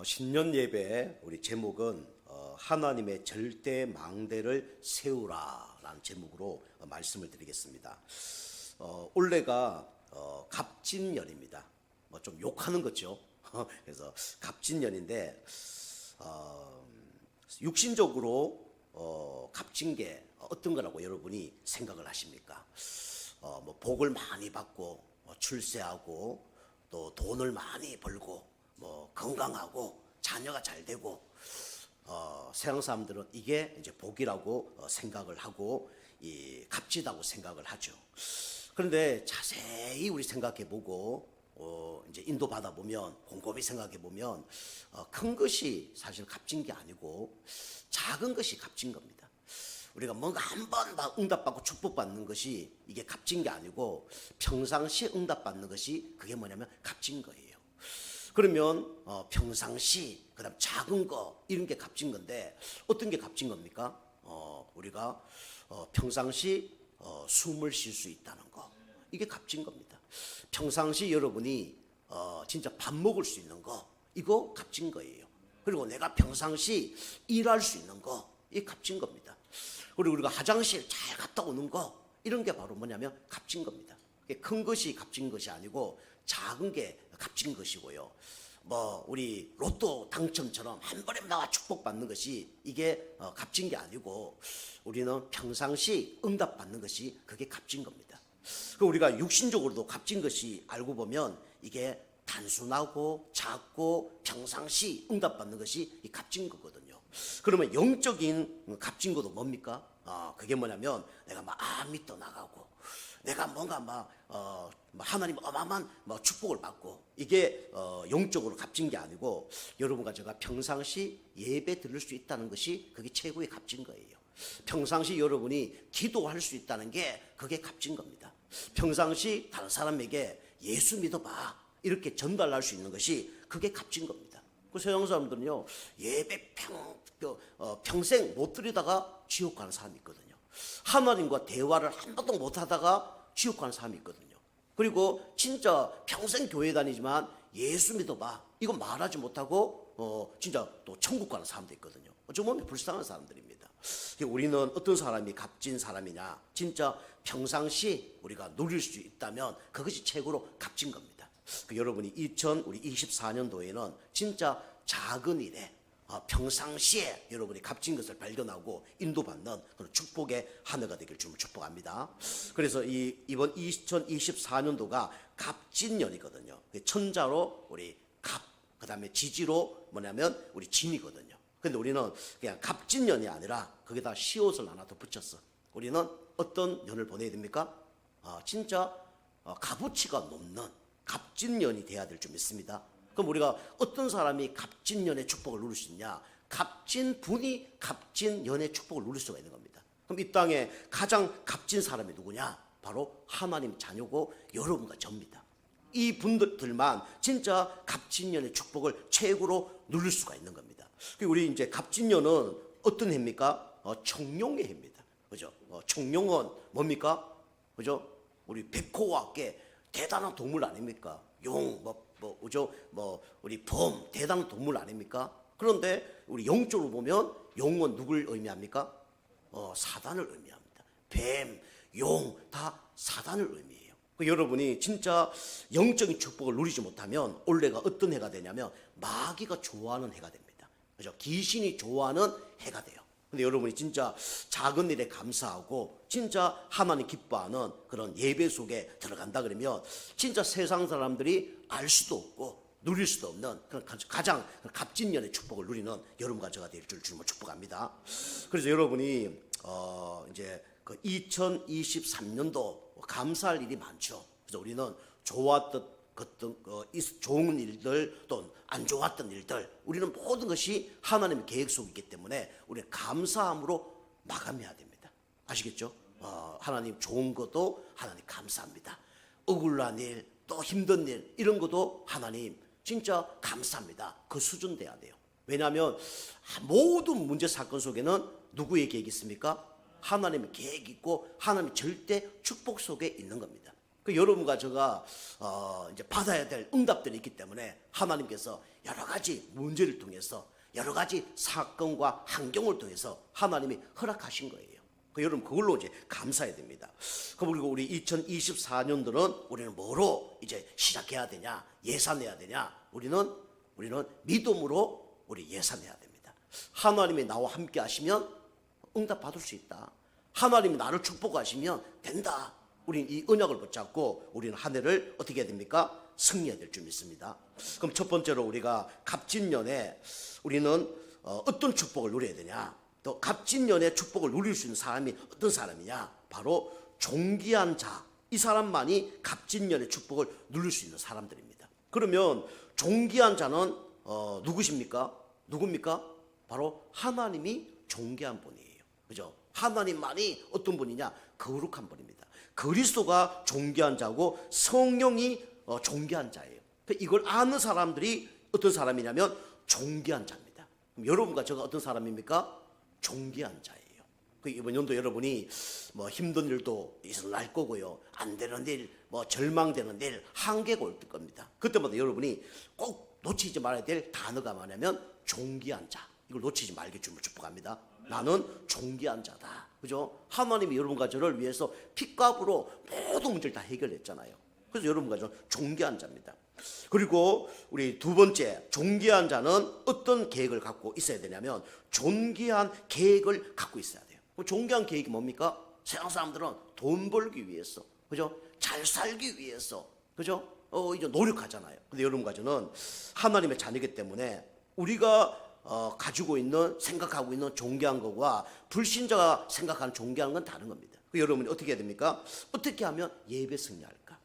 신년 예배 우리 제목은 하나님의 절대 망대를 세우라라는 제목으로 말씀을 드리겠습니다. 올해가 갑진년입니다. 좀 욕하는 거죠. 그래서 갑진년인데 육신적으로 값진 게 어떤 거라고 여러분이 생각을 하십니까? 복을 많이 받고 출세하고 또 돈을 많이 벌고 건강하고 자녀가 잘 되고 세상 사람들은 이게 이제 복이라고 생각을 하고 값지다고 생각을 하죠. 그런데 자세히 우리 생각해 보고 이제 인도 받아 보면 곰곰이 생각해 보면 큰 것이 사실 값진 게 아니고 작은 것이 값진 겁니다. 우리가 뭔가 한번 응답받고 축복받는 것이 이게 값진 게 아니고 평상시 응답받는 것이 그게 뭐냐면 값진 거예요. 그러면 평상시 그다음 작은 거 이런 게 값진 건데 어떤 게 값진 겁니까? 우리가 평상시 숨을 쉴 수 있다는 거 이게 값진 겁니다. 평상시 여러분이 진짜 밥 먹을 수 있는 거 이거 값진 거예요. 그리고 내가 평상시 일할 수 있는 거 이게 값진 겁니다. 그리고 우리가 화장실 잘 갔다 오는 거 이런 게 바로 뭐냐면 값진 겁니다. 큰 것이 값진 것이 아니고 작은 게 값진 것이고요. 우리 로또 당첨처럼 한 번에 나와 축복받는 것이 이게 값진 게 아니고 우리는 평상시 응답받는 것이 그게 값진 겁니다. 우리가 육신적으로도 값진 것이 알고 보면 이게 단순하고 작고 평상시 응답받는 것이 값진 거거든요. 그러면 영적인 값진 것도 뭡니까? 그게 뭐냐면 내가 마음이 떠나가고 내가 뭔가 하나님 어마어마한 축복을 받고 이게 영적으로 값진 게 아니고 여러분과 제가 평상시 예배 드릴 수 있다는 것이 그게 최고의 값진 거예요. 평상시 여러분이 기도할 수 있다는 게 그게 값진 겁니다. 평상시 다른 사람에게 예수 믿어봐 이렇게 전달할 수 있는 것이 그게 값진 겁니다. 그 서양 사람들은요 예배 평생 못 드리다가 지옥 가는 사람이 있거든요. 하나님과 대화를 한 번도 못 하다가 지옥 가는 사람이 있거든요. 그리고 진짜 평생 교회 다니지만 예수 믿어봐 이거 말하지 못하고 진짜 또 천국 가는 사람도 있거든요. 어쩌면 보면 불쌍한 사람들입니다. 우리는 어떤 사람이 값진 사람이냐? 진짜 평상시 우리가 누릴 수 있다면 그것이 최고로 값진 겁니다. 여러분이 2024년도에는 진짜 작은 일에 평상시에 여러분이 값진 것을 발견하고 인도받는 그런 축복의 한 해가 되길 주님을 축복합니다. 그래서 이번 2024년도가 값진 년이거든요. 천자로 우리 갑, 그 다음에 지지로 뭐냐면 우리 진이거든요. 근데 우리는 그냥 값진 년이 아니라 거기다 시옷을 하나 더 붙였어. 우리는 어떤 년을 보내야 됩니까? 진짜 값어치가 높는 값진 년이 돼야 될 줄 믿습니다. 그럼 우리가 어떤 사람이 값진 년의 축복을 누릴 수 있냐? 값진 분이 값진 년의 축복을 누릴 수가 있는 겁니다. 그럼 이 땅에 가장 값진 사람이 누구냐? 바로 하나님 자녀고 여러분과 저입니다. 이 분들만 진짜 값진 년의 축복을 최고로 누릴 수가 있는 겁니다. 우리 이제 값진 년은 어떤 해입니까? 청룡의 해입니다. 그죠? 청룡은 뭡니까? 그죠? 우리 백호와 함께 대단한 동물 아닙니까? 용, 우리 범, 대단한 동물 아닙니까? 그런데 우리 영적으로 보면 용은 누굴 의미합니까? 사단을 의미합니다. 뱀, 용, 다 사단을 의미해요. 여러분이 진짜 영적인 축복을 누리지 못하면 올해가 어떤 해가 되냐면 마귀가 좋아하는 해가 됩니다. 그죠? 귀신이 좋아하는 해가 돼요. 근데 여러분이 진짜 작은 일에 감사하고 진짜 하나님 기뻐하는 그런 예배 속에 들어간다 그러면 진짜 세상 사람들이 알 수도 없고 누릴 수도 없는 그런 가장 값진 년의 축복을 누리는 여러분과 저가 될 줄 주님을 축복합니다. 그래서 여러분이 이제 그 2023년도 감사할 일이 많죠. 그래서 우리는 좋았던 좋은 일들 또 안 좋았던 일들 우리는 모든 것이 하나님의 계획 속에 있기 때문에 우리는 감사함으로 마감해야 됩니다. 아시겠죠? 하나님 좋은 것도 하나님 감사합니다. 억울한 일 또 힘든 일 이런 것도 하나님 진짜 감사합니다. 그 수준 돼야 돼요. 왜냐하면 모든 문제 사건 속에는 누구의 계획이 있습니까? 하나님의 계획이 있고 하나님의 절대 축복 속에 있는 겁니다. 그 여러분과 제가 이제 받아야 될 응답들이 있기 때문에 하나님께서 여러 가지 문제를 통해서 여러 가지 사건과 환경을 통해서 하나님이 허락하신 거예요. 그 여러분 그걸로 이제 감사해야 됩니다. 그리고 우리 2024년도는 우리는 뭐로 이제 시작해야 되냐? 예산해야 되냐? 우리는 믿음으로 우리 예산해야 됩니다. 하나님이 나와 함께 하시면 응답 받을 수 있다. 하나님이 나를 축복하시면 된다. 우리는 이 언약을 붙잡고 우리는 한 해를 어떻게 해야 됩니까? 승리해야 될 줄 믿습니다. 그럼 첫 번째로 우리가 갑진년에 우리는 어떤 축복을 누려야 되냐? 또 갑진년의 축복을 누릴 수 있는 사람이 어떤 사람이냐? 바로 존귀한 자. 이 사람만이 갑진년의 축복을 누릴 수 있는 사람들입니다. 그러면 존귀한 자는 누구십니까? 누굽니까? 바로 하나님이 존귀한 분이에요. 그죠? 하나님만이 어떤 분이냐? 거룩한 분입니다. 그리스도가 존귀한 자고 성령이 존귀한 자예요. 이걸 아는 사람들이 어떤 사람이냐면 존귀한 자입니다. 그럼 여러분과 제가 어떤 사람입니까? 존귀한 자예요. 이번 연도 여러분이 뭐 힘든 일도 있을 거고요. 안 되는 일, 뭐 절망되는 일, 한계가 올 겁니다. 그때마다 여러분이 꼭 놓치지 말아야 될 단어가 뭐냐면 존귀한 자. 이걸 놓치지 말게 주면 축복합니다. 나는 존귀한 자다. 그죠? 하나님이 여러분과 저를 위해서 핏값으로 모든 문제를 다 해결했잖아요. 그래서 여러분과 저는 존귀한 자입니다. 그리고 우리 두 번째, 존귀한 자는 어떤 계획을 갖고 있어야 되냐면 존귀한 계획을 갖고 있어야 돼요. 존귀한 계획이 뭡니까? 세상 사람들은 돈 벌기 위해서, 그죠? 잘 살기 위해서, 그죠? 이제 노력하잖아요. 근데 여러분과 저는 하나님의 자녀이기 때문에 우리가 가지고 있는, 생각하고 있는 존귀한 것과 불신자가 생각하는 존귀한 건 다른 겁니다. 여러분이 어떻게 해야 됩니까? 어떻게 하면 예배 승리할까?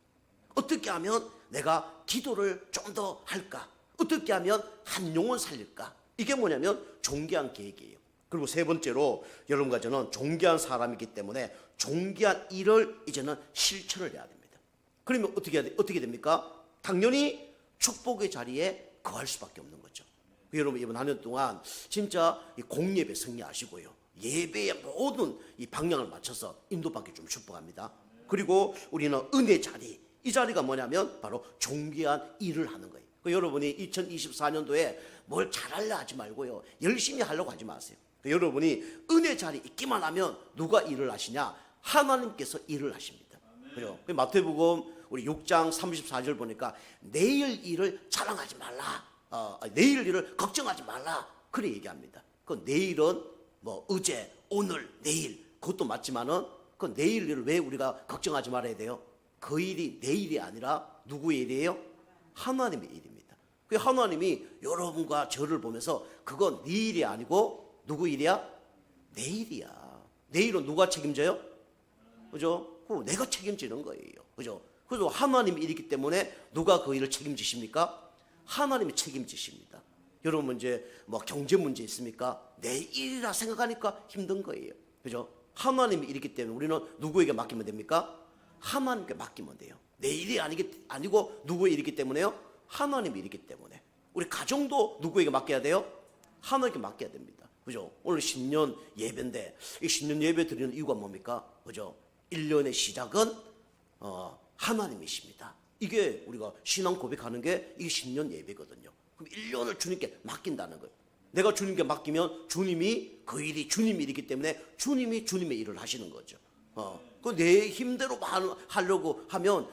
어떻게 하면 내가 기도를 좀 더 할까? 어떻게 하면 한 영혼 살릴까? 이게 뭐냐면 존귀한 계획이에요. 그리고 세 번째로 여러분과 저는 존귀한 사람이기 때문에 존귀한 일을 이제는 실천을 해야 됩니다. 그러면 어떻게 됩니까? 당연히 축복의 자리에 거할 수밖에 없는 거죠. 여러분 이번 한 년 동안 진짜 공예배 승리하시고요. 예배의 모든 이 방향을 맞춰서 인도받기 좀 축복합니다. 그리고 우리는 은혜 자리, 이 자리가 뭐냐면 바로 존귀한 일을 하는 거예요. 여러분이 2024년도에 뭘 잘하려 하지 말고요. 열심히 하려고 하지 마세요. 여러분이 은혜 자리 있기만 하면 누가 일을 하시냐? 하나님께서 일을 하십니다. 그죠? 마태복음 우리 6장 34절 보니까 내일 일을 자랑하지 말라. 내일 일을 걱정하지 말라. 그래 얘기합니다. 그 내일은 뭐 어제, 오늘, 내일 그것도 맞지만은 그 내일 일을 왜 우리가 걱정하지 말아야 돼요? 그 일이 내 일이 아니라 누구의 일이에요? 하나님의 일입니다. 그 하나님이 여러분과 저를 보면서 그건 네 일이 아니고 누구 일이야? 내 일이야. 내일은 누가 책임져요? 그죠? 내가 책임지는 거예요. 그죠? 그래서 하나님의 일이기 때문에 누가 그 일을 책임지십니까? 하나님이 책임지십니다. 여러분 이제 뭐 경제 문제 있습니까? 내 일이라 생각하니까 힘든 거예요. 그죠? 하나님의 일이기 때문에 우리는 누구에게 맡기면 됩니까? 하나님께 맡기면 돼요. 내 일이 아니고 누구의 일이기 때문에요? 하나님의 일이기 때문에. 우리 가정도 누구에게 맡겨야 돼요? 하나님께 맡겨야 됩니다. 그죠? 오늘 신년 예배인데 이 신년 예배 드리는 이유가 뭡니까? 그죠? 1년의 시작은 하나님이십니다. 이게 우리가 신앙 고백하는 게 이게 신년 예배거든요. 그럼 1년을 주님께 맡긴다는 거예요. 내가 주님께 맡기면 주님이 그 일이 주님 일이기 때문에 주님이 주님의 일을 하시는 거죠. 그 내 힘대로 하려고 하면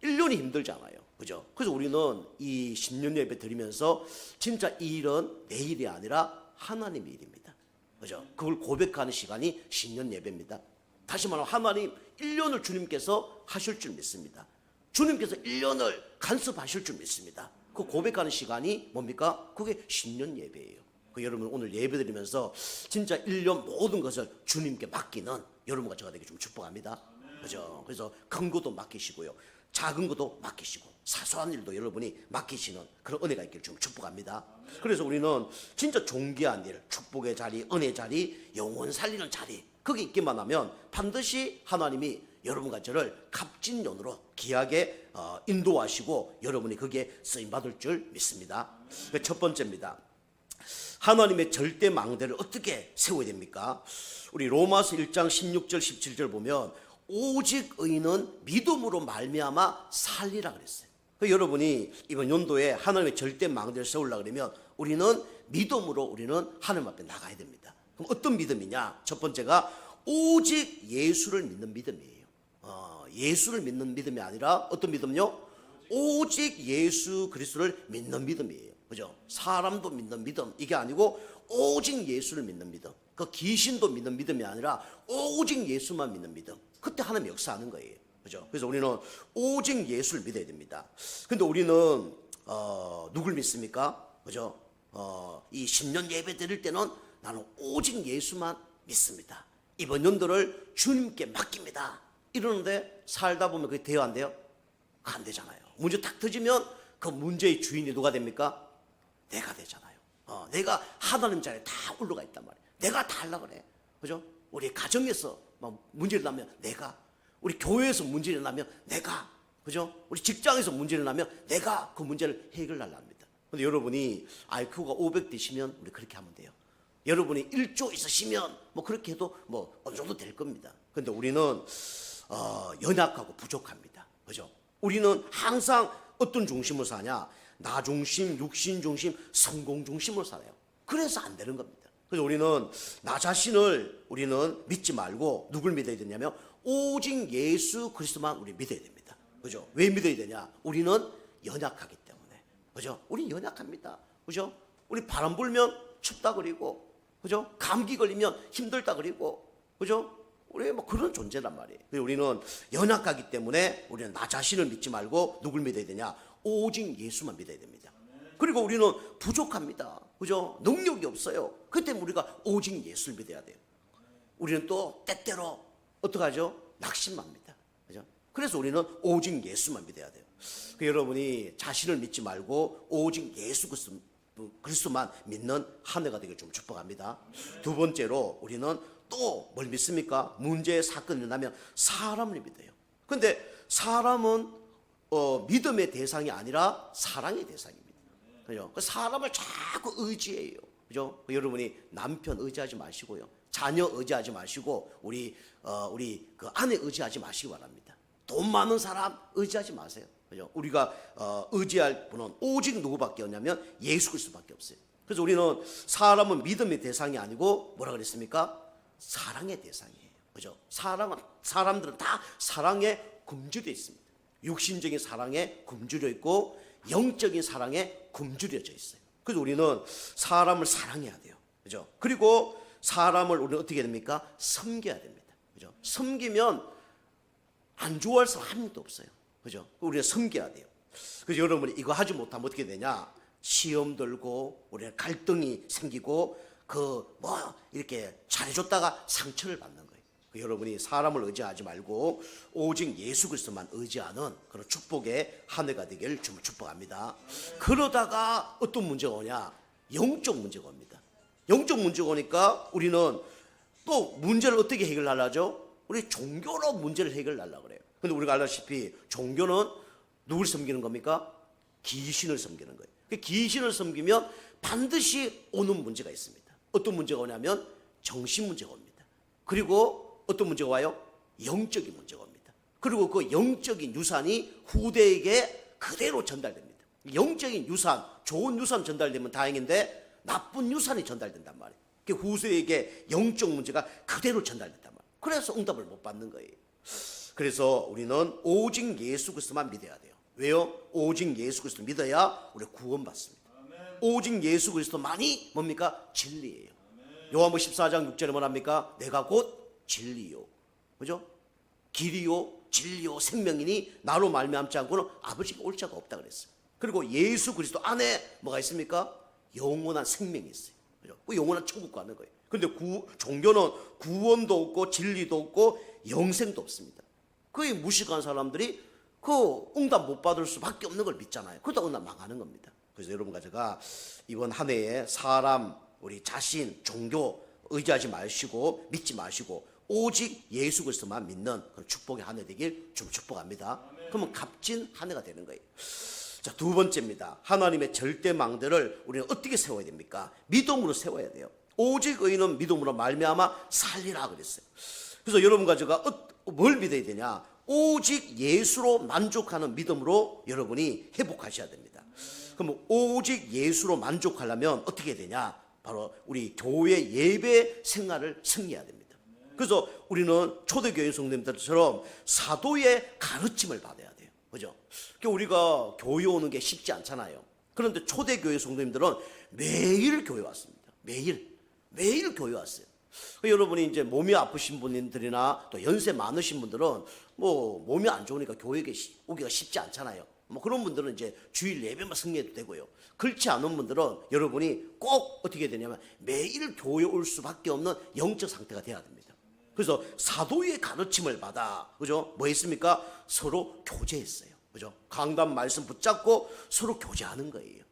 1년이 힘들잖아요. 그죠? 그래서 우리는 이 신년 예배 드리면서 진짜 이 일은 내 일이 아니라 하나님의 일입니다. 그죠? 그걸 고백하는 시간이 신년 예배입니다. 다시 말하면 하나님 1년을 주님께서 하실 줄 믿습니다. 주님께서 1년을 간섭하실 줄 믿습니다. 그 고백하는 시간이 뭡니까? 그게 신년 예배예요. 여러분 오늘 예배 드리면서 진짜 1년 모든 것을 주님께 맡기는 여러분과 저가 되게 좀 축복합니다. 그죠? 그래서 큰 것도 맡기시고요. 작은 것도 맡기시고 사소한 일도 여러분이 맡기시는 그런 은혜가 있기를 좀 축복합니다. 그래서 우리는 진짜 존귀한 일, 축복의 자리, 은혜 자리, 영혼 살리는 자리 거기 있기만 하면 반드시 하나님이 여러분과 저를 갑진년으로 귀하게 인도하시고 여러분이 거기에 쓰임받을 줄 믿습니다. 첫 번째입니다. 하나님의 절대 망대를 어떻게 세워야 됩니까? 우리 로마서 1장 16절 17절 보면 오직 의인은 믿음으로 말미암아 살리라 그랬어요. 여러분이 이번 연도에 하나님의 절대 망대를 세우려고 그러면 우리는 믿음으로 우리는 하나님 앞에 나가야 됩니다. 그럼 어떤 믿음이냐? 첫 번째가 오직 예수를 믿는 믿음이에요. 예수를 믿는 믿음이 아니라 어떤 믿음요? 오직 예수 그리스도를 믿는 믿음이에요. 그죠? 사람도 믿는 믿음 이게 아니고 오직 예수를 믿는 믿음. 그 귀신도 믿는 믿음이 아니라 오직 예수만 믿는 믿음. 그때 하나님 역사하는 거예요. 그죠? 그래서 우리는 오직 예수를 믿어야 됩니다. 근데 우리는 누굴 믿습니까? 그죠? 이 10년 예배 드릴 때는 나는 오직 예수만 믿습니다. 이번 연도를 주님께 맡깁니다. 이러는데 살다 보면 그게 돼요, 안 돼요? 안 되잖아요. 문제 딱 터지면 그 문제의 주인이 누가 됩니까? 내가 되잖아요. 내가 하나님 자리에 다 올라가 있단 말이에요. 내가 다 하려고 그래. 그죠? 우리 가정에서 문제를 나면 내가, 우리 교회에서 문제를 나면 내가, 그죠? 우리 직장에서 문제를 나면 내가 그 문제를 해결하려 합니다. 근데 여러분이 IQ가 500 되시면 우리 그렇게 하면 돼요. 여러분이 1조 있으시면 그렇게 해도 어느 정도 될 겁니다. 근데 우리는 연약하고 부족합니다. 그죠? 우리는 항상 어떤 중심으로 사냐? 나 중심, 육신 중심, 성공 중심으로 살아요. 그래서 안 되는 겁니다. 그래서 우리는 나 자신을 우리는 믿지 말고 누굴 믿어야 되냐면 오직 예수 그리스도만 우리 믿어야 됩니다. 그죠? 왜 믿어야 되냐? 우리는 연약하기 때문에. 그죠? 우리 연약합니다. 그죠? 우리 바람 불면 춥다 그리고, 그죠? 감기 걸리면 힘들다 그리고, 그죠? 우리 그런 존재란 말이에요. 우리는 연약하기 때문에 우리는 나 자신을 믿지 말고 누굴 믿어야 되냐? 오직 예수만 믿어야 됩니다. 그리고 우리는 부족합니다. 그죠? 능력이 없어요. 그 때문에 우리가 오직 예수를 믿어야 돼요. 우리는 또 때때로 어떡하죠? 낙심합니다. 그죠? 그래서 우리는 오직 예수만 믿어야 돼요. 여러분이 자신을 믿지 말고 오직 예수 그리스도만 믿는 한 해가 되길 좀 축복합니다. 두 번째로 우리는 또 뭘 믿습니까? 문제 사건이 일어나면 사람을 믿어요. 근데 사람은 믿음의 대상이 아니라 사랑의 대상입니다. 그죠? 그 사람을 자꾸 의지해요. 그죠? 여러분이 남편 의지하지 마시고요. 자녀 의지하지 마시고 우리 그 아내 의지하지 마시기 바랍니다. 돈 많은 사람 의지하지 마세요. 그죠? 우리가 의지할 분은 오직 누구밖에 없냐면 예수 그리스도밖에 없어요. 그래서 우리는 사람은 믿음의 대상이 아니고 뭐라 그랬습니까? 사랑의 대상이에요. 그죠? 사람들은 다 사랑에 굶주려 있습니다. 육신적인 사랑에 굶주려 있고 영적인 사랑에 굶주려져 있어요. 그래서 우리는 사람을 사랑해야 돼요. 그죠? 그리고 사람을 우리는 어떻게 해야 됩니까? 섬겨야 됩니다. 그죠? 섬기면 안 좋아할 사람 한 명도 없어요. 그죠? 우리가 섬겨야 돼요. 그래서 여러분이 이거 하지 못하면 어떻게 되냐? 시험 들고 우리가 갈등이 생기고 이렇게 잘해줬다가 상처를 받는 거예요. 여러분이 사람을 의지하지 말고 오직 예수 그리스도만 의지하는 그런 축복의 한 해가 되길 좀 축복합니다. 그러다가 어떤 문제가 오냐? 영적 문제가 옵니다. 영적 문제가 오니까 우리는 또 문제를 어떻게 해결하려죠? 우리 종교로 문제를 해결하려고 그래요. 근데 우리가 알다시피 종교는 누굴 섬기는 겁니까? 귀신을 섬기는 거예요. 귀신을 섬기면 반드시 오는 문제가 있습니다. 어떤 문제가 오냐면 정신 문제가 옵니다. 그리고 어떤 문제가 와요? 영적인 문제가 옵니다. 그리고 그 영적인 유산이 후대에게 그대로 전달됩니다. 영적인 유산, 좋은 유산 전달되면 다행인데 나쁜 유산이 전달된단 말이에요. 후세에게 영적 문제가 그대로 전달된단 말이에요. 그래서 응답을 못 받는 거예요. 그래서 우리는 오직 예수 그리스도만 믿어야 돼요. 왜요? 오직 예수 그리스도 믿어야 우리 구원받습니다. 오직 예수 그리스도만이 뭡니까? 진리예요. 요한복음 14장 6절에 뭐랍니까? 내가 곧 진리요, 그죠? 길이요 진리요 생명이니 나로 말미암지 않고는 아버지가 올 자가 없다 그랬어요. 그리고 예수 그리스도 안에 뭐가 있습니까? 영원한 생명이 있어요. 그죠? 그 영원한 천국 가는 거예요. 근데 종교는 구원도 없고 진리도 없고 영생도 없습니다. 그게 무식한 사람들이 그 응답 못 받을 수밖에 없는 걸 믿잖아요. 그러다 응답 망하는 겁니다. 그래서 여러분과 제가 이번 한 해에 사람, 우리 자신, 종교 의지하지 마시고 믿지 마시고 오직 예수 그리스도만 믿는 그런 축복의 한 해 되길 좀 축복합니다. 그러면 값진 한 해가 되는 거예요. 자, 두 번째입니다. 하나님의 절대망대를 우리는 어떻게 세워야 됩니까? 믿음으로 세워야 돼요. 오직 의인은 믿음으로 말미암아 살리라 그랬어요. 그래서 여러분과 제가 뭘 믿어야 되냐? 오직 예수로 만족하는 믿음으로 여러분이 회복하셔야 됩니다. 그럼 오직 예수로 만족하려면 어떻게 해야 되냐? 바로 우리 교회 예배 생활을 승리해야 됩니다. 그래서 우리는 초대교회 성도님들처럼 사도의 가르침을 받아야 돼요. 그죠? 우리가 교회 오는 게 쉽지 않잖아요. 그런데 초대교회 성도님들은 매일 교회 왔습니다. 매일 교회 왔어요. 여러분이 이제 몸이 아프신 분들이나 또 연세 많으신 분들은 뭐 몸이 안 좋으니까 교회에 오기가 쉽지 않잖아요. 뭐 그런 분들은 이제 주일 예배만 승리해도 되고요. 그렇지 않은 분들은 여러분이 꼭 어떻게 해야 되냐면 매일 교회 올 수밖에 없는 영적 상태가 돼야 됩니다. 그래서 사도의 가르침을 받아, 그죠? 뭐 했습니까? 서로 교제했어요. 그죠? 강단 말씀 붙잡고 서로 교제하는 거예요.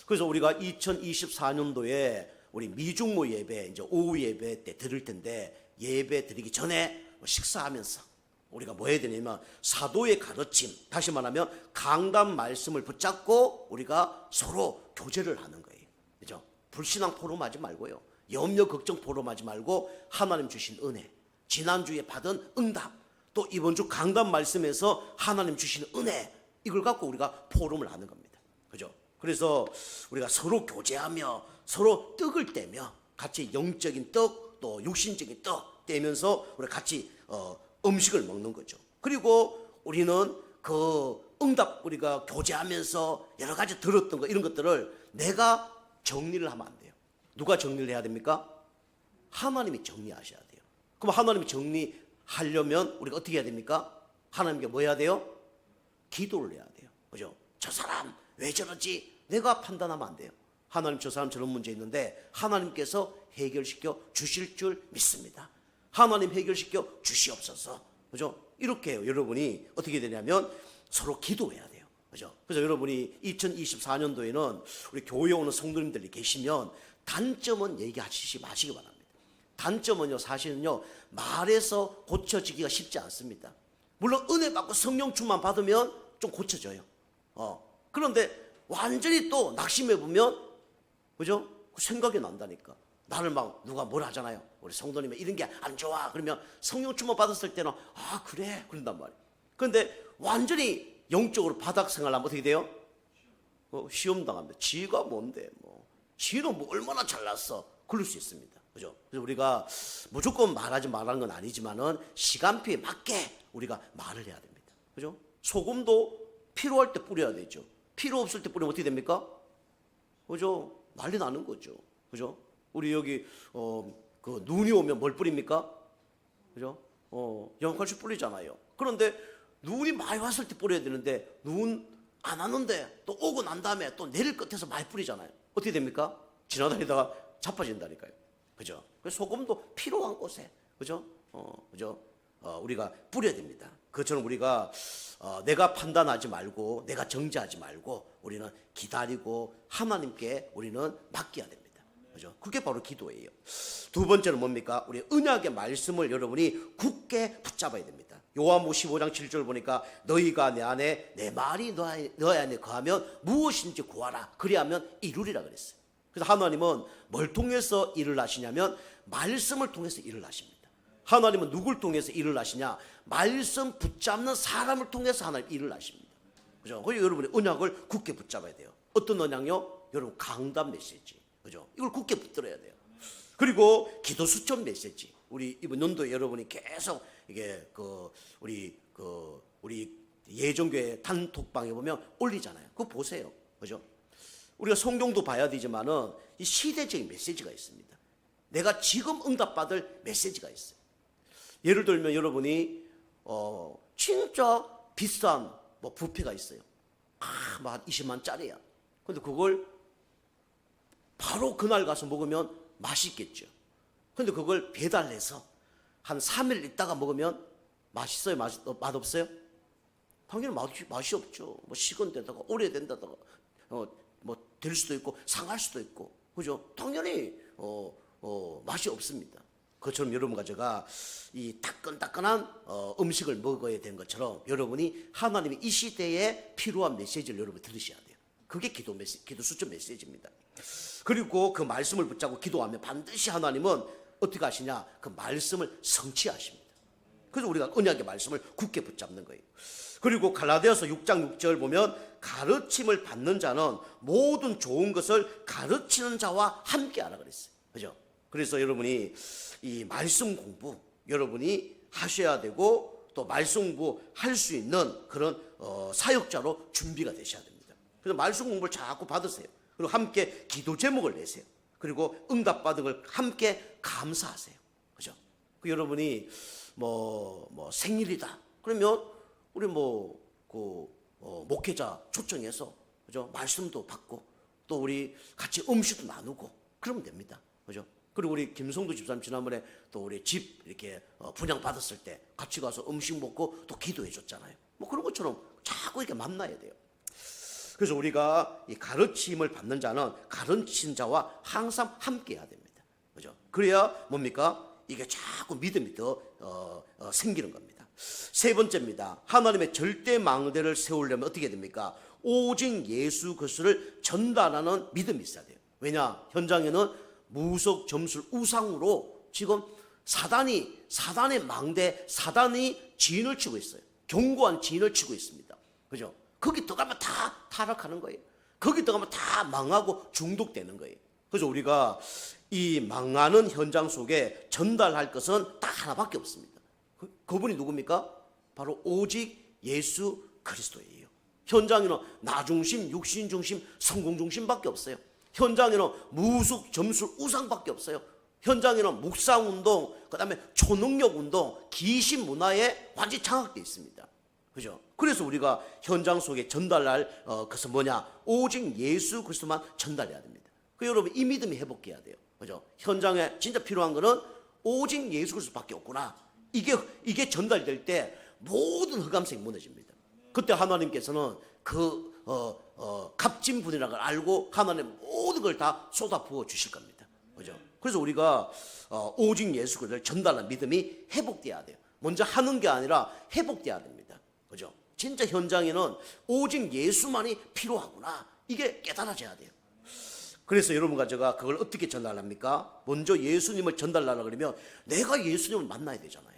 그래서 우리가 2024년도에 우리 미중모 예배, 이제 오후 예배 때 드릴 텐데, 예배 드리기 전에 식사하면서 우리가 뭐 해야 되냐면 사도의 가르침, 다시 말하면 강단 말씀을 붙잡고 우리가 서로 교제를 하는 거예요. 그죠? 불신앙 포럼하지 말고요. 염려 걱정 포럼하지 말고 하나님 주신 은혜, 지난주에 받은 응답, 또 이번 주 강단 말씀에서 하나님 주신 은혜, 이걸 갖고 우리가 포럼을 하는 겁니다. 그죠? 그래서 우리가 서로 교제하며 서로 떡을 떼며 같이 영적인 떡, 또 육신적인 떡 떼면서 우리 같이 음식을 먹는 거죠. 그리고 우리는 그 응답 우리가 교제하면서 여러 가지 들었던 거, 이런 것들을 내가 정리를 하면 안 돼요. 누가 정리를 해야 됩니까? 하나님이 정리하셔야 돼요. 그럼 하나님이 정리하려면 우리가 어떻게 해야 됩니까? 하나님께 뭐 해야 돼요? 기도를 해야 돼요. 그죠? 저 사람 왜 저러지? 내가 판단하면 안 돼요. 하나님, 저 사람 저런 문제 있는데 하나님께서 해결시켜 주실 줄 믿습니다. 하나님 해결시켜 주시옵소서. 그죠? 이렇게 해요. 여러분이 어떻게 되냐면 서로 기도해야 돼요. 그죠? 그래서 여러분이 2024년도에는 우리 교회 오는 성도님들이 계시면 단점은 얘기하시지 마시기 바랍니다. 단점은요, 사실은요, 말해서 고쳐지기가 쉽지 않습니다. 물론 은혜 받고 성령 충만 받으면 좀 고쳐져요. 그런데 완전히 또 낙심해 보면, 그죠? 그 생각이 난다니까. 나를 막 누가 뭘 하잖아요. 우리 성도님은 이런 게 안 좋아. 그러면 성령 충만 받았을 때는 아 그래 그런단 말이에요. 그런데 완전히 영적으로 바닥 생활하면 어떻게 돼요? 시험 당합니다. 지가 뭔데 뭐 지는 뭐 얼마나 잘났어. 그럴 수 있습니다. 그죠? 그래서 우리가 무조건 말하지 말라는 건 아니지만은 시간표에 맞게 우리가 말을 해야 됩니다. 그죠? 소금도 필요할 때 뿌려야 되죠. 필요 없을 때 뿌리면 어떻게 됩니까? 그죠? 난리 나는 거죠. 그죠? 우리 여기 그 눈이 오면 뭘 뿌립니까? 그죠? 영양칼슘 뿌리잖아요. 그런데 눈이 많이 왔을 때 뿌려야 되는데 눈 안 왔는데 또 오고 난 다음에 또 내릴 끝에서 많이 뿌리잖아요. 어떻게 됩니까? 지나다니다가 자빠진다니까요. 그죠? 그래서 소금도 필요한 곳에, 그죠? 그죠? 우리가 뿌려야 됩니다. 그처럼 우리가 내가 판단하지 말고 내가 정죄하지 말고 우리는 기다리고 하나님께 우리는 맡겨야 됩니다. 그죠? 그게 바로 기도예요. 두 번째는 뭡니까? 우리 언약의 말씀을 여러분이 굳게 붙잡아야 됩니다. 요한복음 15장 7절 보니까 너희가 내 안에 내 말이 너희 안에 거하면 무엇인지 구하라. 그리하면 이루리라 그랬어요. 그래서 하나님은 뭘 통해서 일을 하시냐면 말씀을 통해서 일을 하십니다. 하나님은 누굴 통해서 일을 하시냐? 말씀 붙잡는 사람을 통해서 하나님 일을 하십니다. 그죠? 그래서 여러분이 언약을 굳게 붙잡아야 돼요. 어떤 언약요? 여러분 강단 메시지. 그죠? 이걸 굳게 붙들어야 돼요. 그리고 기도 수천 메시지. 우리 이번 연도에 여러분이 계속 이게 우리 예정교회 단톡방에 보면 올리잖아요. 그거 보세요. 그죠? 우리가 성경도 봐야 되지만은 이 시대적인 메시지가 있습니다. 내가 지금 응답받을 메시지가 있어요. 예를 들면 여러분이 진짜 비싼 뭐 뷔페가 있어요. 막 20만짜리야. 근데 그걸 바로 그날 가서 먹으면 맛있겠죠. 근데 그걸 배달해서 한 3일 있다가 먹으면 맛있어요? 맛없어요? 당연히 맛이 없죠. 뭐 식은 데다가 오래된다다가 뭐 될 수도 있고 상할 수도 있고, 그죠? 당연히 맛이 없습니다. 그처럼 여러분과 제가 이 따끈따끈한 음식을 먹어야 되는 것처럼 여러분이 하나님의 이 시대에 필요한 메시지를 여러분 들으셔야 돼요. 그게 기도 수천 메시지입니다. 그리고 그 말씀을 붙잡고 기도하면 반드시 하나님은 어떻게 하시냐? 그 말씀을 성취하십니다. 그래서 우리가 언약의 말씀을 굳게 붙잡는 거예요. 그리고 갈라디아서 6장 6절 보면 가르침을 받는 자는 모든 좋은 것을 가르치는 자와 함께 하라 그랬어요. 그죠? 그래서 여러분이 이 말씀 공부 여러분이 하셔야 되고 또 말씀 공부 할 수 있는 그런 사역자로 준비가 되셔야 됩니다. 그래서 말씀 공부를 자꾸 받으세요. 그리고 함께 기도 제목을 내세요. 그리고 응답받은 걸 함께 감사하세요. 그죠? 그 여러분이 생일이다. 그러면 우리 목회자 초청해서 그죠? 말씀도 받고 또 우리 같이 음식도 나누고 그러면 됩니다. 그죠? 그리고 우리 김성도 집사님 지난번에 또 우리 집 이렇게 분양 받았을 때 같이 가서 음식 먹고 또 기도해 줬잖아요. 그런 것처럼 자꾸 이렇게 만나야 돼요. 그래서 우리가 이 가르침을 받는 자는 가르친 자와 항상 함께 해야 됩니다. 그죠? 그래야 뭡니까? 이게 자꾸 믿음이 더 생기는 겁니다. 세 번째입니다. 하나님의 절대 망대를 세우려면 어떻게 됩니까? 오직 예수 그리스도를 전달하는 믿음이 있어야 돼요. 왜냐? 현장에는 무속 점술 우상으로 지금 사단의 망대, 사단이 진을 치고 있어요. 견고한 진을 치고 있습니다. 그죠? 거기 들어가면 다 타락하는 거예요. 거기 들어가면 다 망하고 중독되는 거예요. 그래서 우리가 이 망하는 현장 속에 전달할 것은 딱 하나밖에 없습니다. 그분이 누굽니까? 바로 오직 예수 그리스도예요. 현장에는 나 중심, 육신 중심, 성공 중심밖에 없어요. 현장에는 무속, 점술, 우상밖에 없어요. 현장에는 묵상운동, 그 다음에 초능력 운동, 귀신 문화에 완전히 장악되어 있습니다. 그죠? 그래서 우리가 현장 속에 전달할 것은 뭐냐? 오직 예수 그리스도만 전달해야 됩니다. 여러분 이 믿음이 회복해야 돼요. 그죠? 현장에 진짜 필요한 거는 오직 예수 그리스도밖에 없구나. 이게 전달될 때 모든 흑암색이 무너집니다. 그때 하나님께서는 값진 분이라는 걸 알고 하나님 모든 걸 다 쏟아부어 주실 겁니다. 그죠? 그래서 우리가 오직 예수 그리스도를 전달하는 믿음이 회복돼야 돼요. 먼저 하는 게 아니라 회복돼야 됩니다. 그죠? 진짜 현장에는 오직 예수만이 필요하구나. 이게 깨달아져야 돼요. 그래서 여러분과 제가 그걸 어떻게 전달합니까? 먼저 예수님을 전달하려고 그러면 내가 예수님을 만나야 되잖아요.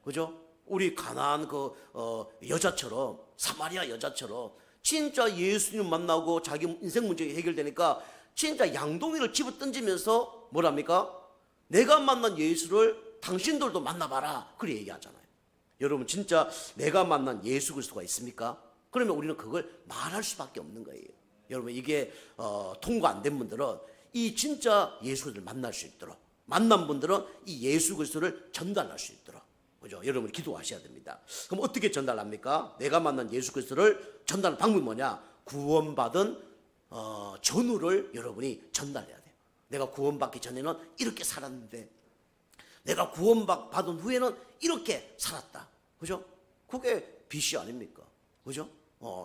그죠? 우리 가나안 여자처럼, 사마리아 여자처럼 진짜 예수님 만나고 자기 인생 문제가 해결되니까 진짜 양동이를 집어 던지면서 뭐랍니까? 내가 만난 예수를 당신들도 만나봐라. 그렇게 얘기하잖아요. 여러분 진짜 내가 만난 예수 그리스도가 있습니까? 그러면 우리는 그걸 말할 수밖에 없는 거예요. 여러분 이게 통과 안 된 분들은 이 진짜 예수를 만날 수 있도록, 만난 분들은 이 예수 그리스도를 전달할 수 있도록, 그죠? 여러분 기도하셔야 됩니다. 그럼 어떻게 전달합니까? 내가 만난 예수 그리스도를 전달하는 방법이 뭐냐? 구원받은 전후를 여러분이 전달해야 돼요. 내가 구원받기 전에는 이렇게 살았는데 내가 구원받은 후에는 이렇게 살았다. 그죠? 그게 빛이 아닙니까? 그죠?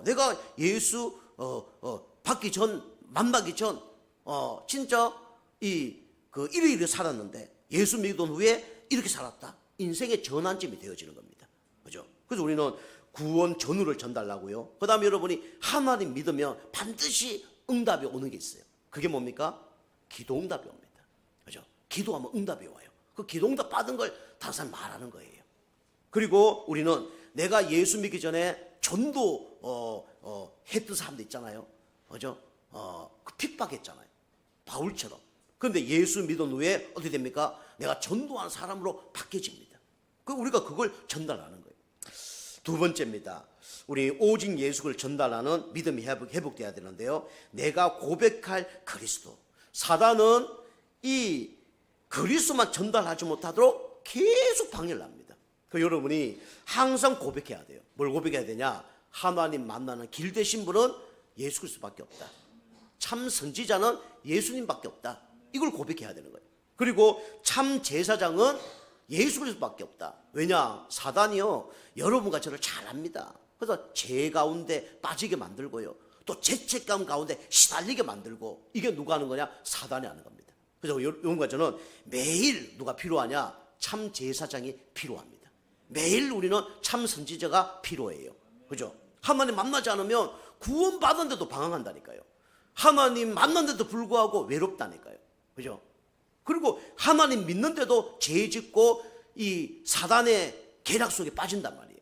내가 예수 만나기 전 진짜 이렇게 살았는데 예수 믿은 후에 이렇게 살았다. 인생의 전환점이 되어지는 겁니다. 그죠? 그래서 우리는 구원 전후를 전달하고요. 그 다음에 여러분이 하나님 믿으면 반드시 응답이 오는 게 있어요. 그게 뭡니까? 기도 응답이 옵니다. 그죠? 기도하면 응답이 와요. 그 기도 응답 받은 걸 다른 사람 말하는 거예요. 그리고 우리는 내가 예수 믿기 전에 전도 했던 사람도 있잖아요. 그죠? 핍박했잖아요. 바울처럼. 그런데 예수 믿은 후에 어떻게 됩니까? 내가 전도하는 사람으로 바뀌어집니다. 우리가 그걸 전달하는 거예요. 두 번째입니다. 우리 오직 예수를 전달하는 믿음이 회복돼야 되는데요. 내가 고백할 그리스도. 사단은 이 그리스도만 전달하지 못하도록 계속 방해를 합니다. 여러분이 항상 고백해야 돼요. 뭘 고백해야 되냐? 하나님 만나는 길 되신 분은 예수 그리스도밖에 없다. 참 선지자는 예수님밖에 없다. 이걸 고백해야 되는 거예요. 그리고 참 제사장은 예수 그리스도밖에 없다. 왜냐? 사단이요 여러분과 저를 잘 압니다. 그래서 죄 가운데 빠지게 만들고요, 또 죄책감 가운데 시달리게 만들고, 이게 누가 하는 거냐? 사단이 하는 겁니다. 그래서 여러분과 저는 매일 누가 필요하냐? 참 제사장이 필요합니다. 매일 우리는 참 선지자가 필요해요. 그죠? 하나님 만나지 않으면 구원받은데도 방황한다니까요. 하나님 만났는데도 불구하고 외롭다니까요. 그죠? 그리고 하나님 믿는데도 죄 짓고 이 사단의 계략 속에 빠진단 말이에요.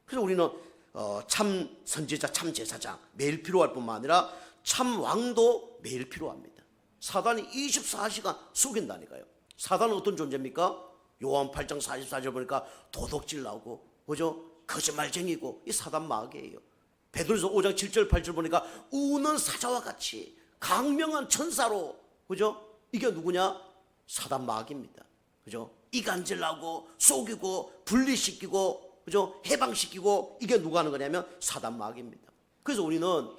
그래서 우리는 참 선지자, 참 제사장 매일 필요할 뿐만 아니라 참 왕도 매일 필요합니다. 사단이 24시간 속인다니까요. 사단은 어떤 존재입니까? 요한 8장 44절 보니까 도둑질 나오고, 그죠? 거짓말쟁이고, 이 사단 마귀예요. 베드로서 5장 7절 8절 보니까 우는 사자와 같이 강명한 천사로, 그죠? 이게 누구냐? 사단 마귀입니다. 그죠? 이간질나고 속이고 분리시키고, 그죠? 해방시키고, 이게 누가 하는 거냐면 사단 마귀입니다. 그래서 우리는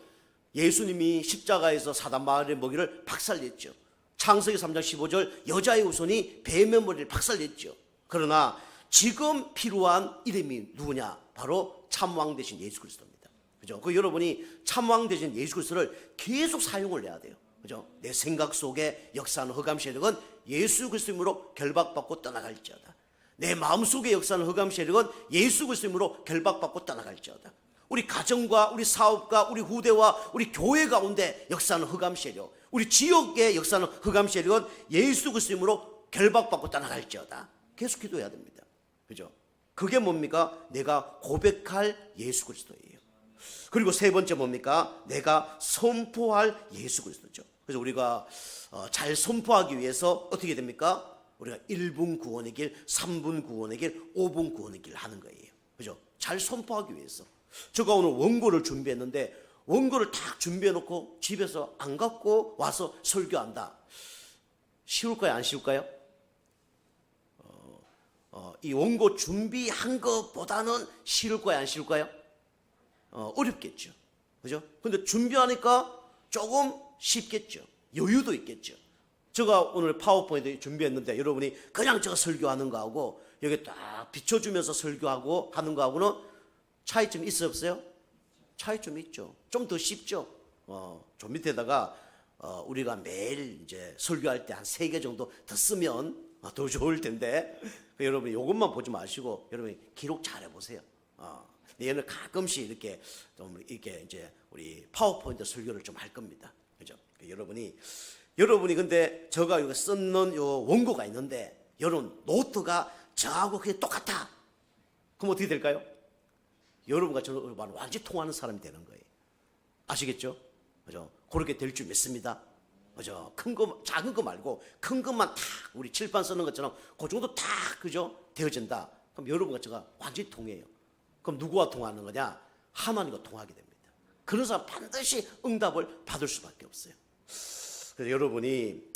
예수님이 십자가에서 사단 마귀의 먹이를 박살냈죠. 창세기 3장 15절 여자의 후손이 뱀의 머리를 박살냈죠. 그러나 지금 필요한 이름이 누구냐? 바로 참왕 대신 예수 그리스도입니다. 그죠? 그 여러분이 참왕 대신 예수 그리스도를 계속 사용을 해야 돼요. 그죠? 내 생각 속에 역사하는 흑암 세력은 예수 그리스도로 결박받고 떠나갈지어다. 내 마음속에 역사하는 흑암 세력은 예수 그리스도로 결박받고 떠나갈지어다. 우리 가정과 우리 사업과 우리 후대와 우리 교회 가운데 역사하는 흑암 세력, 우리 지역에 역사하는 흑암 세력은 예수 그리스도로 결박받고 떠나갈지어다. 계속 기도해야 됩니다. 그죠? 그게 뭡니까? 내가 고백할 예수 그리스도예요. 그리고 세 번째 뭡니까? 내가 선포할 예수 그리스도죠. 그래서 우리가 잘 선포하기 위해서 어떻게 됩니까? 우리가 1분 구원의 길, 3분 구원의 길, 5분 구원의 길 하는 거예요. 그죠? 잘 선포하기 위해서. 제가 오늘 원고를 준비했는데 원고를 딱 준비해 놓고 집에서 안 갖고 와서 설교한다. 쉬울까요? 안 쉬울까요? 이 원고 준비한 것보다는 쉬울까요? 안 쉬울까요? 어렵겠죠. 그죠? 근데 준비하니까 조금 쉽겠죠. 여유도 있겠죠. 제가 오늘 파워포인트 준비했는데 여러분이 그냥 제가 설교하는 거하고 여기 딱 비춰주면서 설교하고 하는 거하고는 차이점 있어요, 없어요? 차이점 있죠. 좀 더 쉽죠. 저 밑에다가 우리가 매일 이제 설교할 때 한 3개 정도 더 쓰면 더 좋을 텐데 여러분 이것만 보지 마시고 여러분 기록 잘 해보세요. 내년에 가끔씩 이렇게 좀 이렇게 이제 우리 파워포인트 설교를 좀 할 겁니다. 그죠? 여러분이 근데 제가 이거 쓰는 요 원고가 있는데 여러분 노트가 저하고 그게 똑같아. 그럼 어떻게 될까요? 여러분과 저는 완전히 통하는 사람이 되는 거예요. 아시겠죠? 그죠? 그렇게 될 줄 믿습니다. 그죠? 큰 거, 작은 거 말고 큰 것만 탁 우리 칠판 쓰는 것처럼 그 정도 탁, 그죠? 되어진다. 그럼 여러분과 제가 완전히 통해요. 그럼 누구와 통하는 거냐? 하나님과 통하게 됩니다. 그런 사람 반드시 응답을 받을 수밖에 없어요. 그래서 여러분이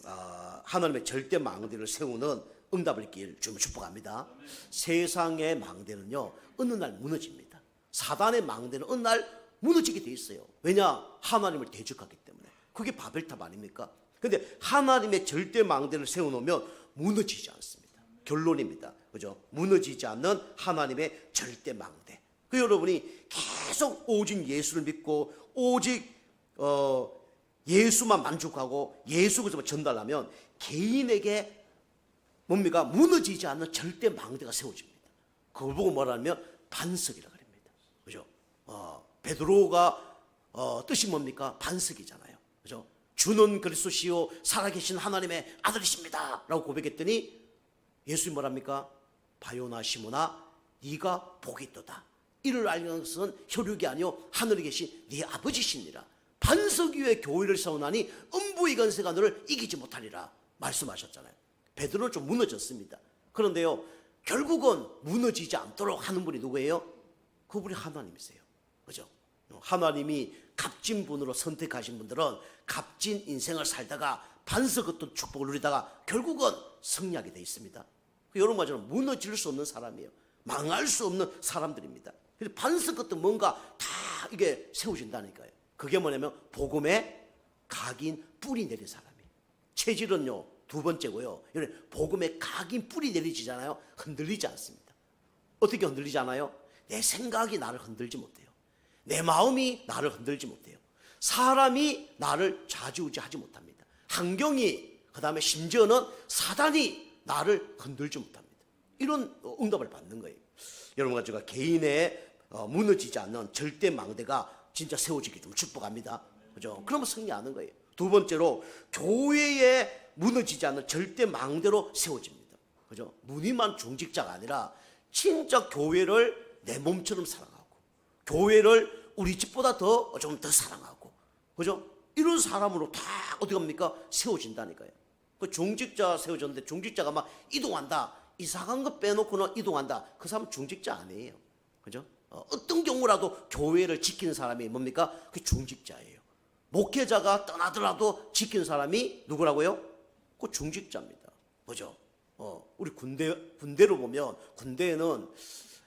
하나님의 절대 망대를 세우는 응답을 있길 주님을 축복합니다. 세상의 망대는요 어느 날 무너집니다. 사단의 망대는 어느 날 무너지게 돼 있어요. 왜냐? 하나님을 대적하기 때문에. 그게 바벨탑 아닙니까? 근데 하나님의 절대 망대를 세워놓으면 무너지지 않습니다. 결론입니다. 그죠? 무너지지 않는 하나님의 절대 망대. 그 여러분이 계속 오직 예수를 믿고 오직 예수만 만족하고 예수 그리스도만 전달하면 개인에게 뭡니까? 무너지지 않는 절대 망대가 세워집니다. 그걸 보고 뭐라면 반석이라 그럽니다. 그죠? 베드로가 뜻이 뭡니까? 반석이잖아요. 그죠? 주는 그리스도시요 살아계신 하나님의 아들이십니다 라고 고백했더니 예수님 뭐랍니까? 바요나 시모나 네가 복이 있도다. 이를 알는 것은 혈육이 아니요 하늘에 계신 네 아버지시니라. 반석 위에 교회를 세우나니 음부의 권세가 너를 이기지 못하리라 말씀하셨잖아요. 베드로는 좀 무너졌습니다. 그런데요 결국은 무너지지 않도록 하는 분이 누구예요? 그분이 하나님이세요. 그죠? 하나님이 값진 분으로 선택하신 분들은 값진 인생을 살다가 반석 같은 축복을 누리다가 결국은 승리하게 돼 있습니다. 여러분과 저는 무너질 수 없는 사람이에요. 망할 수 없는 사람들입니다. 그래서 반석 같은 뭔가 다 이게 세워진다니까요. 그게 뭐냐면 복음의 각인 뿌리 내린 사람이에요. 체질은요 두 번째고요. 복음의 각인 뿌리 내리지잖아요. 흔들리지 않습니다. 어떻게 흔들리지 않아요? 내 생각이 나를 흔들지 못해요. 내 마음이 나를 흔들지 못해요. 사람이 나를 좌지우지하지 못합니다. 환경이 그 다음에 심지어는 사단이 나를 흔들지 못합니다. 이런 응답을 받는 거예요. 여러분과 제가 개인의 무너지지 않는 절대 망대가 진짜 세워지기 좀 축복합니다. 그죠? 그러면 승리하는 거예요. 두 번째로 교회에 무너지지 않는 절대 망대로 세워집니다. 그죠? 무늬만 중직자가 아니라 진짜 교회를 내 몸처럼 사랑하고 교회를 우리 집보다 좀 더 사랑하고, 그죠? 이런 사람으로 다 어디 갑니까? 세워진다니까요. 그 중직자 세워졌는데 중직자가 막 이동한다, 이상한 거 빼놓고는 이동한다, 그 사람 중직자 아니에요. 그죠? 어떤 경우라도 교회를 지키는 사람이 뭡니까? 그 중직자예요. 목회자가 떠나더라도 지키는 사람이 누구라고요? 그 중직자입니다. 그죠? 우리 군대로 보면 군대에는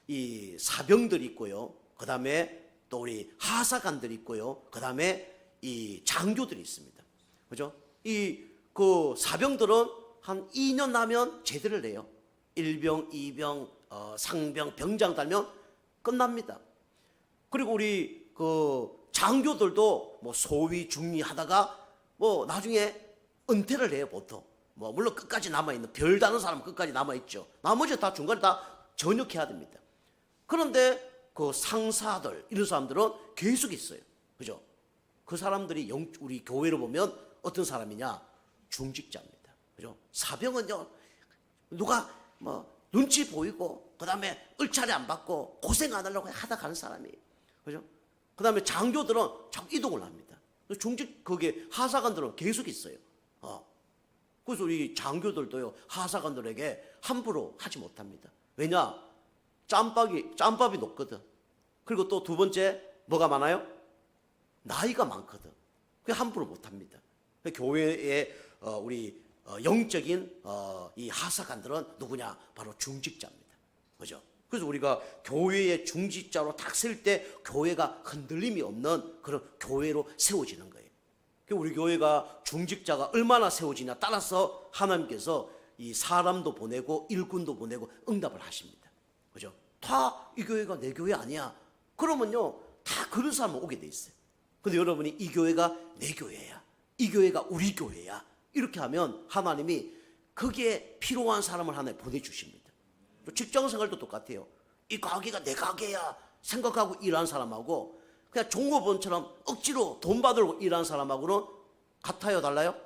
이 사병들이 있고요. 그 다음에 또 우리 하사관들이 있고요. 그 다음에 이 장교들이 있습니다. 그죠? 그 사병들은 한 2년 나면 제대를 내요. 1병, 2병, 상병, 병장 달면 끝납니다. 그리고 우리 그 장교들도 뭐 소위 중위 하다가 뭐 나중에 은퇴를 해요, 보통. 뭐 물론 끝까지 남아있는, 별 다는 사람은 끝까지 남아있죠. 나머지 다 중간에 다 전역해야 됩니다. 그런데 그 상사들, 이런 사람들은 계속 있어요. 그죠? 그 사람들이 우리 교회로 보면 어떤 사람이냐? 중직자입니다. 그죠? 사병은요, 누가 뭐 눈치 보이고 그 다음에 을차례 안 받고 고생 안 하려고 하다 가는 사람이에요. 그죠? 그 다음에 장교들은 자꾸 이동을 합니다. 중직, 거기에 하사관들은 계속 있어요. 그래서 우리 장교들도요, 하사관들에게 함부로 하지 못합니다. 왜냐? 짬밥이 높거든. 그리고 또 두 번째, 뭐가 많아요? 나이가 많거든. 그게 함부로 못합니다. 교회의 우리 영적인 이 하사관들은 누구냐? 바로 중직자입니다. 그죠? 그래서 우리가 교회의 중직자로 딱 설 때 교회가 흔들림이 없는 그런 교회로 세워지는 거예요. 우리 교회가 중직자가 얼마나 세워지냐 따라서 하나님께서 이 사람도 보내고 일꾼도 보내고 응답을 하십니다. 그죠? 다 이 교회가 내 교회 아니야, 그러면요 다 그런 사람은 오게 돼 있어요. 근데 여러분이 이 교회가 내 교회야, 이 교회가 우리 교회야, 이렇게 하면 하나님이 거기에 필요한 사람을 하나 보내주십니다. 직장생활도 똑같아요. 이 가게가 내 가게야 생각하고 일하는 사람하고 그냥 종업원처럼 억지로 돈 받으려고 일하는 사람하고는 같아요, 달라요?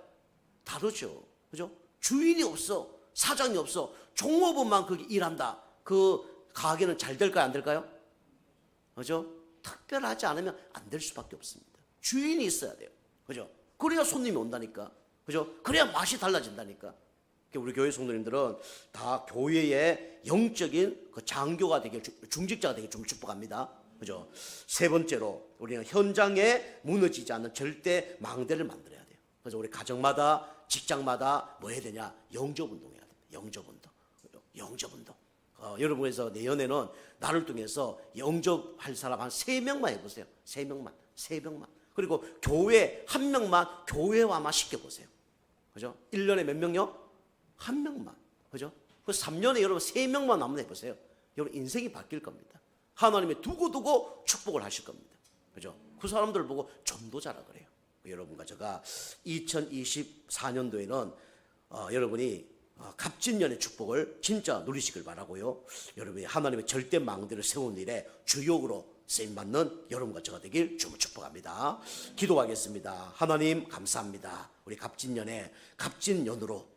다르죠. 그죠? 주인이 없어, 사장이 없어, 종업원만 거기 일한다, 그 가게는 잘 될까요, 안 될까요? 그죠? 특별하지 않으면 안 될 수밖에 없습니다. 주인이 있어야 돼요. 그죠? 그래야 손님이 온다니까. 그죠? 그래야 맛이 달라진다니까. 우리 교회 성도님들은 다 교회의 영적인 그 장교가 되길, 중직자가 되길 좀 축복합니다. 그죠? 세 번째로 우리는 현장에 무너지지 않는 절대 망대를 만들어야 돼요. 그래서 우리 가정마다, 직장마다 뭐 해야 되냐? 영접운동 해야 됩니다. 영접운동. 영접운동. 여러분에서 내년에는 나를 통해서 영접할 사람 한 3명만 해보세요. 3명만. 그리고 교회 1명만 교회화만 시켜보세요. 그죠? 1년에 몇 명요? 1명만. 그죠? 그 3년에 여러분 3명만 한번 해보세요. 여러분 인생이 바뀔 겁니다. 하나님이 두고두고 축복을 하실 겁니다. 그죠? 그 사람들 보고 전도자라 그래요. 여러분과 제가 2024년도에는 여러분이 갑진년의 축복을 진짜 누리시길 바라고요. 여러분이 하나님의 절대 망대를 세우는 일에 주역으로 쓰임받는 여러분과 제가 되길 주로 축복합니다. 기도하겠습니다. 하나님 감사합니다. 우리 갑진년에 갑진년으로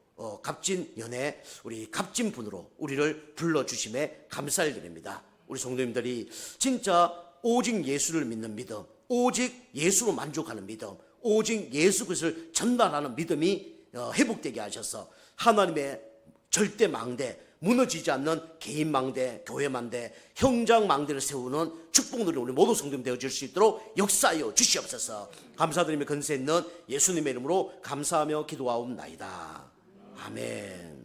갑진년에 우리 갑진분으로 우리를 불러주심에 감사를 드립니다. 우리 성도님들이 진짜 오직 예수를 믿는 믿음, 오직 예수로 만족하는 믿음, 오직 예수 그리스도를 전달하는 믿음이 회복되게 하셔서 하나님의 절대 망대, 무너지지 않는 개인 망대, 교회 망대, 형장 망대를 세우는 축복 누리는 우리 모든 성도님 되어질 수 있도록 역사하여 주시옵소서. 감사드리며 근세 있는 예수님의 이름으로 감사하며 기도하옵나이다. 아멘.